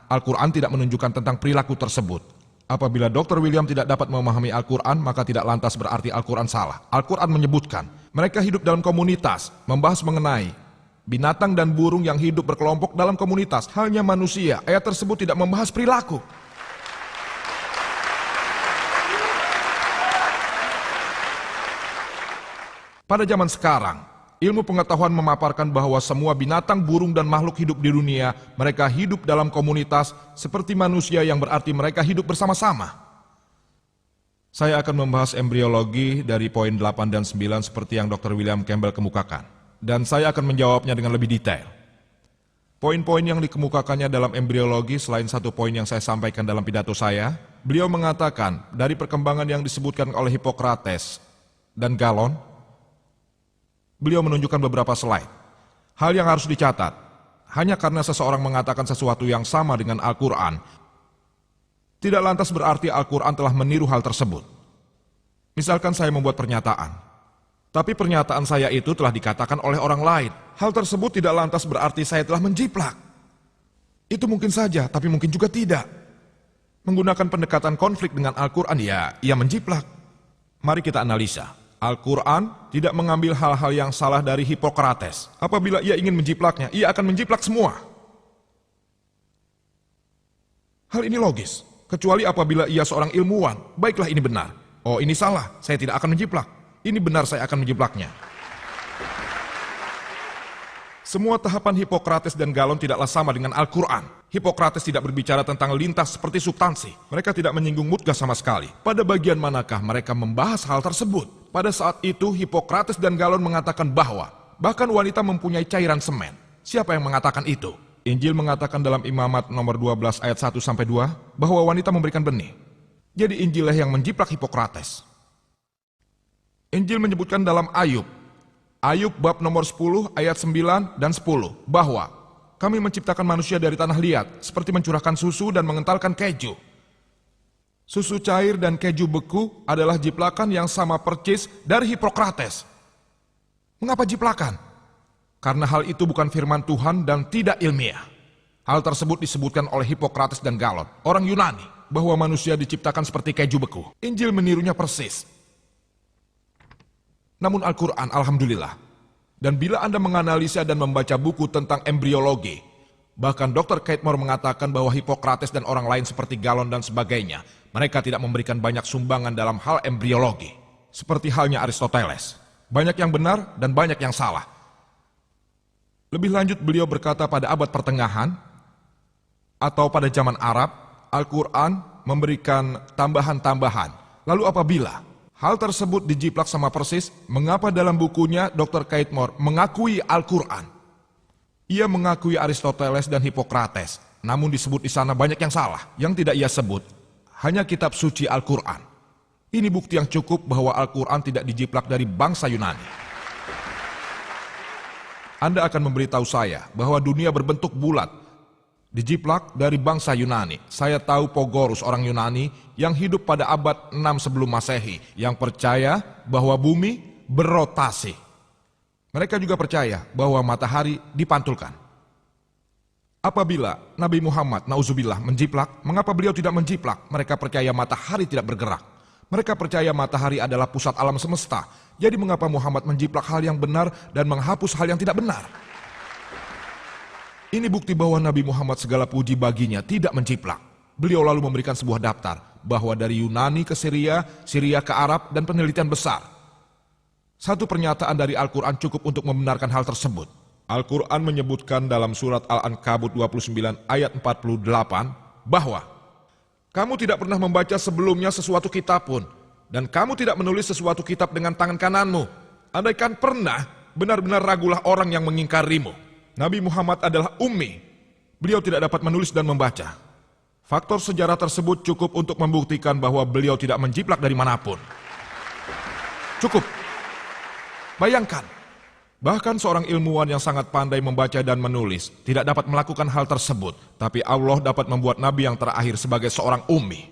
Al-Quran tidak menunjukkan tentang perilaku tersebut. Apabila Dr. William tidak dapat memahami Al-Quran, maka tidak lantas berarti Al-Quran salah. Al-Quran menyebutkan, mereka hidup dalam komunitas, membahas mengenai binatang dan burung yang hidup berkelompok dalam komunitas. Halnya manusia, ayat tersebut tidak membahas perilaku. Pada zaman sekarang, ilmu pengetahuan memaparkan bahwa semua binatang, burung, dan makhluk hidup di dunia, mereka hidup dalam komunitas seperti manusia yang berarti mereka hidup bersama-sama. Saya akan membahas embriologi dari poin 8 dan 9 seperti yang Dr. William Campbell kemukakan. Dan saya akan menjawabnya dengan lebih detail. Poin-poin yang dikemukakannya dalam embriologi selain satu poin yang saya sampaikan dalam pidato saya, beliau mengatakan dari perkembangan yang disebutkan oleh Hippocrates dan Galon, beliau menunjukkan beberapa slide. Hal yang harus dicatat, hanya karena seseorang mengatakan sesuatu yang sama dengan Al-Quran, tidak lantas berarti Al-Quran telah meniru hal tersebut. Misalkan saya membuat pernyataan, tapi pernyataan saya itu telah dikatakan oleh orang lain. Hal tersebut tidak lantas berarti saya telah menjiplak. Itu mungkin saja, tapi mungkin juga tidak. Menggunakan pendekatan konflik dengan Al-Quran, ya, ia menjiplak. Mari kita analisa. Al-Quran tidak mengambil hal-hal yang salah dari Hippocrates. Apabila ia ingin menjiplaknya, ia akan menjiplak semua. Hal ini logis, kecuali apabila ia seorang ilmuwan. Baiklah, ini benar. Oh, ini salah, saya tidak akan menjiplak. Ini benar, saya akan menjiplaknya. Semua tahapan Hippocrates dan Galon tidaklah sama dengan Al-Quran. Hippocrates tidak berbicara tentang lintas seperti substansi. Mereka tidak menyinggung mudghah sama sekali. Pada bagian manakah mereka membahas hal tersebut? Pada saat itu Hippocrates dan Galon mengatakan bahwa bahkan wanita mempunyai cairan semen. Siapa yang mengatakan itu? Injil mengatakan dalam Imamat nomor 12 ayat 1-2 bahwa wanita memberikan benih. Jadi Injillah yang menjiplak Hippocrates. Injil menyebutkan dalam Ayub bab nomor 10 ayat 9 dan 10 bahwa kami menciptakan manusia dari tanah liat seperti mencurahkan susu dan mengentalkan keju. Susu cair dan keju beku adalah jiplakan yang sama percis dari Hippocrates. Mengapa jiplakan? Karena hal itu bukan firman Tuhan dan tidak ilmiah. Hal tersebut disebutkan oleh Hippocrates dan Galon, orang Yunani, bahwa manusia diciptakan seperti keju beku. Injil menirunya persis. Namun Al-Quran, alhamdulillah. Dan bila Anda menganalisa dan membaca buku tentang embriologi, bahkan Dr. Catmore mengatakan bahwa Hippocrates dan orang lain seperti Galon dan sebagainya, mereka tidak memberikan banyak sumbangan dalam hal embriologi. Seperti halnya Aristoteles. Banyak yang benar dan banyak yang salah. Lebih lanjut beliau berkata pada abad pertengahan, atau pada zaman Arab, Al-Quran memberikan tambahan-tambahan. Lalu apabila hal tersebut dijiplak sama persis, mengapa dalam bukunya Dr. Catmore mengakui Al-Quran? Ia mengakui Aristoteles dan Hippocrates, namun disebut di sana banyak yang salah. Yang tidak ia sebut, hanya kitab suci Al-Quran. Ini bukti yang cukup bahwa Al-Quran tidak dijiplak dari bangsa Yunani. Anda akan memberitahu saya bahwa dunia berbentuk bulat, dijiplak dari bangsa Yunani. Saya tahu Pogorus, orang Yunani yang hidup pada abad 6 sebelum Masehi, yang percaya bahwa bumi berotasi. Mereka juga percaya bahwa matahari dipantulkan. Apabila Nabi Muhammad, nauzubillah, menjiplak, mengapa beliau tidak menjiplak? Mereka percaya matahari tidak bergerak. Mereka percaya matahari adalah pusat alam semesta. Jadi mengapa Muhammad menjiplak hal yang benar dan menghapus hal yang tidak benar? Ini bukti bahwa Nabi Muhammad, segala puji baginya, tidak menjiplak. Beliau lalu memberikan sebuah daftar bahwa dari Yunani ke Syria, Syria ke Arab, dan penelitian besar. Satu pernyataan dari Al-Quran cukup untuk membenarkan hal tersebut. Al-Quran menyebutkan dalam surat Al-Ankabut 29 ayat 48 bahwa kamu tidak pernah membaca sebelumnya sesuatu kitab pun, dan kamu tidak menulis sesuatu kitab dengan tangan kananmu. Andaikan pernah, benar-benar ragulah orang yang mengingkarimu. Nabi Muhammad adalah ummi. Beliau tidak dapat menulis dan membaca. Faktor sejarah tersebut cukup untuk membuktikan bahwa beliau tidak menjiplak dari manapun. Cukup. Bayangkan, bahkan seorang ilmuwan yang sangat pandai membaca dan menulis tidak dapat melakukan hal tersebut, tapi Allah dapat membuat Nabi yang terakhir sebagai seorang ummi.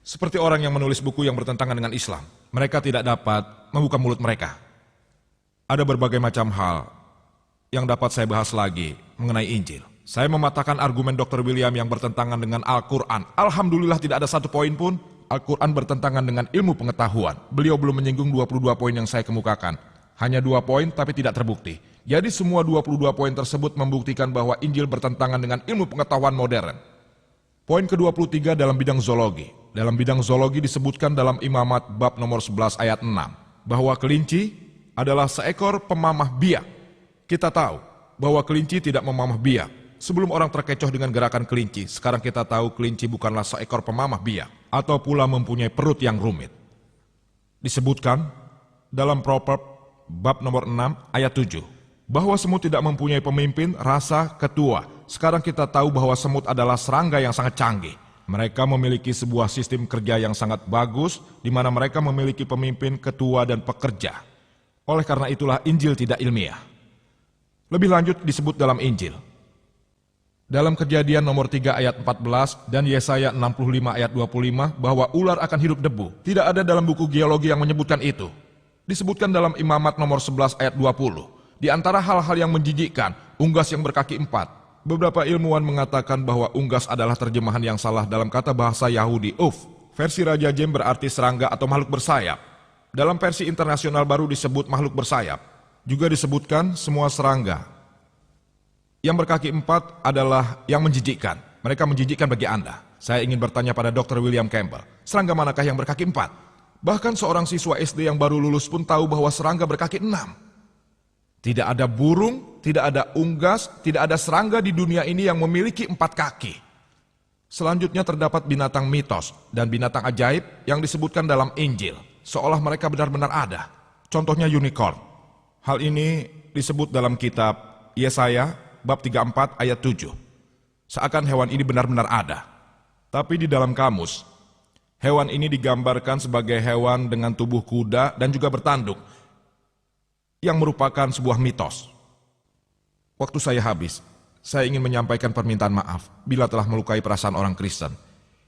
Seperti orang yang menulis buku yang bertentangan dengan Islam, mereka tidak dapat membuka mulut mereka. Ada berbagai macam hal yang dapat saya bahas lagi mengenai Injil. Saya mematahkan argumen Dr. William yang bertentangan dengan Al-Quran. Alhamdulillah tidak ada satu poin pun Al-Quran bertentangan dengan ilmu pengetahuan. Beliau belum menyinggung 22 poin yang saya kemukakan. Hanya 2 poin tapi tidak terbukti. Jadi semua 22 poin tersebut membuktikan bahwa Injil bertentangan dengan ilmu pengetahuan modern. Poin ke-23 dalam bidang zoologi. Dalam bidang zoologi disebutkan dalam Imamat bab nomor 11 ayat 6 bahwa kelinci adalah seekor pemamah biak. Kita tahu bahwa kelinci tidak memamah biak. Sebelum orang terkecoh dengan gerakan kelinci, sekarang kita tahu kelinci bukanlah seekor pemamah biak atau pula mempunyai perut yang rumit. Disebutkan dalam Proverb bab nomor 6 ayat 7 bahwa semut tidak mempunyai pemimpin, rasa, ketua. Sekarang kita tahu bahwa semut adalah serangga yang sangat canggih. Mereka memiliki sebuah sistem kerja yang sangat bagus, di mana mereka memiliki pemimpin, ketua, dan pekerja. Oleh karena itulah Injil tidak ilmiah. Lebih lanjut disebut dalam Injil. Dalam Kejadian nomor 3 ayat 14 dan Yesaya 65 ayat 25 bahwa ular akan hidup debu. Tidak ada dalam buku geologi yang menyebutkan itu. Disebutkan dalam Imamat nomor 11 ayat 20. Di antara hal-hal yang menjijikkan, unggas yang berkaki 4. Beberapa ilmuwan mengatakan bahwa unggas adalah terjemahan yang salah dalam kata bahasa Yahudi uf. Versi Raja Jem berarti serangga atau makhluk bersayap. Dalam versi internasional baru disebut makhluk bersayap. Juga disebutkan semua serangga. Yang berkaki 4 adalah yang menjijikkan. Mereka menjijikkan bagi Anda. Saya ingin bertanya pada Dr. William Campbell, serangga manakah yang berkaki 4? Bahkan seorang siswa SD yang baru lulus pun tahu bahwa serangga berkaki 6. Tidak ada burung, tidak ada unggas, tidak ada serangga di dunia ini yang memiliki 4 kaki. Selanjutnya terdapat binatang mitos dan binatang ajaib yang disebutkan dalam Injil, seolah mereka benar-benar ada. Contohnya unicorn. Hal ini disebut dalam kitab Yesaya bab 34 ayat 7. Seakan hewan ini benar-benar ada. Tapi di dalam kamus, hewan ini digambarkan sebagai hewan dengan tubuh kuda dan juga bertanduk, yang merupakan sebuah mitos. Waktu saya habis, saya ingin menyampaikan permintaan maaf bila telah melukai perasaan orang Kristen.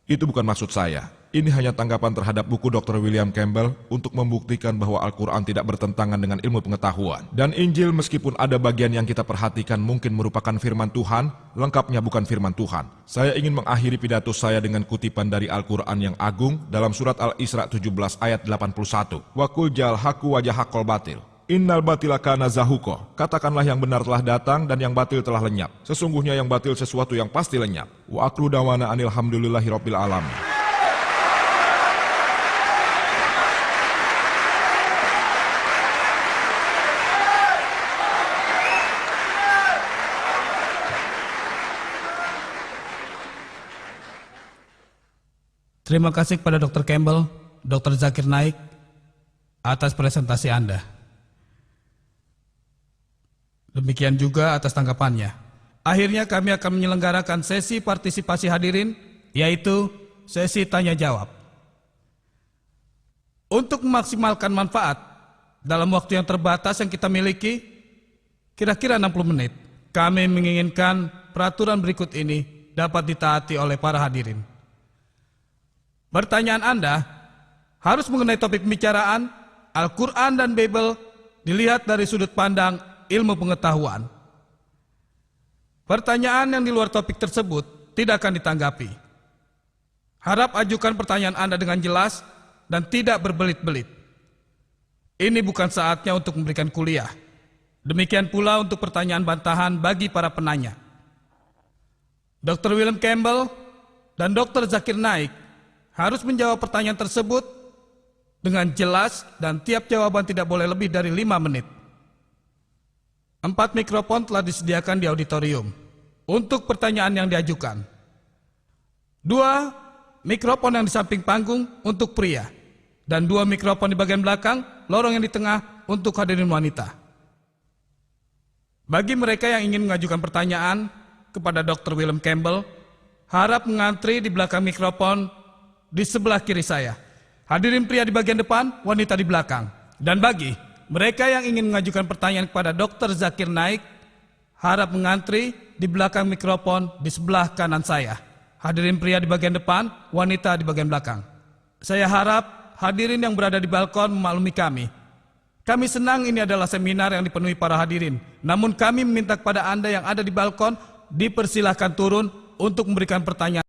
Itu bukan maksud saya. Ini hanya tanggapan terhadap buku Dr. William Campbell untuk membuktikan bahwa Al-Quran tidak bertentangan dengan ilmu pengetahuan. Dan Injil meskipun ada bagian yang kita perhatikan mungkin merupakan firman Tuhan, lengkapnya bukan firman Tuhan. Saya ingin mengakhiri pidato saya dengan kutipan dari Al-Quran yang agung dalam surat Al-Isra 17 ayat 81. Wakul jal haku wajah hakol batil. Innal batila kana zahuko. Katakanlah yang benar telah datang dan yang batil telah lenyap. Sesungguhnya yang batil sesuatu yang pasti lenyap. Wa aklu dawana anil hamdulillahi rabbil alamin. Terima kasih kepada Dr. Campbell, Dr. Zakir Naik atas presentasi Anda. Demikian juga atas tanggapannya. Akhirnya kami akan menyelenggarakan sesi partisipasi hadirin, yaitu sesi tanya jawab. Untuk memaksimalkan manfaat dalam waktu yang terbatas yang kita miliki, kira-kira 60 menit, kami menginginkan peraturan berikut ini dapat ditaati oleh para hadirin. Pertanyaan Anda harus mengenai topik pembicaraan, Al-Quran dan Bible dilihat dari sudut pandang ilmu pengetahuan. Pertanyaan yang di luar topik tersebut tidak akan ditanggapi. Harap ajukan pertanyaan Anda dengan jelas dan tidak berbelit-belit. Ini bukan saatnya untuk memberikan kuliah. Demikian pula untuk pertanyaan bantahan bagi para penanya. Dr. William Campbell dan Dr. Zakir Naik harus menjawab pertanyaan tersebut dengan jelas dan tiap jawaban tidak boleh lebih dari 5 menit. 4 mikrofon telah disediakan di auditorium untuk pertanyaan yang diajukan. 2 mikrofon yang di samping panggung untuk pria dan 2 mikrofon di bagian belakang, lorong yang di tengah untuk hadirin wanita. Bagi mereka yang ingin mengajukan pertanyaan kepada Dr. William Campbell, harap mengantri di belakang mikrofon di sebelah kiri saya. Hadirin pria di bagian depan, wanita di belakang. Dan bagi mereka yang ingin mengajukan pertanyaan kepada Dr. Zakir Naik, harap mengantri di belakang mikrofon di sebelah kanan saya. Hadirin pria di bagian depan, wanita di bagian belakang. Saya harap hadirin yang berada di balkon memaklumi kami. Kami senang ini adalah seminar yang dipenuhi para hadirin. Namun kami meminta kepada Anda yang ada di balkon dipersilahkan turun untuk memberikan pertanyaan.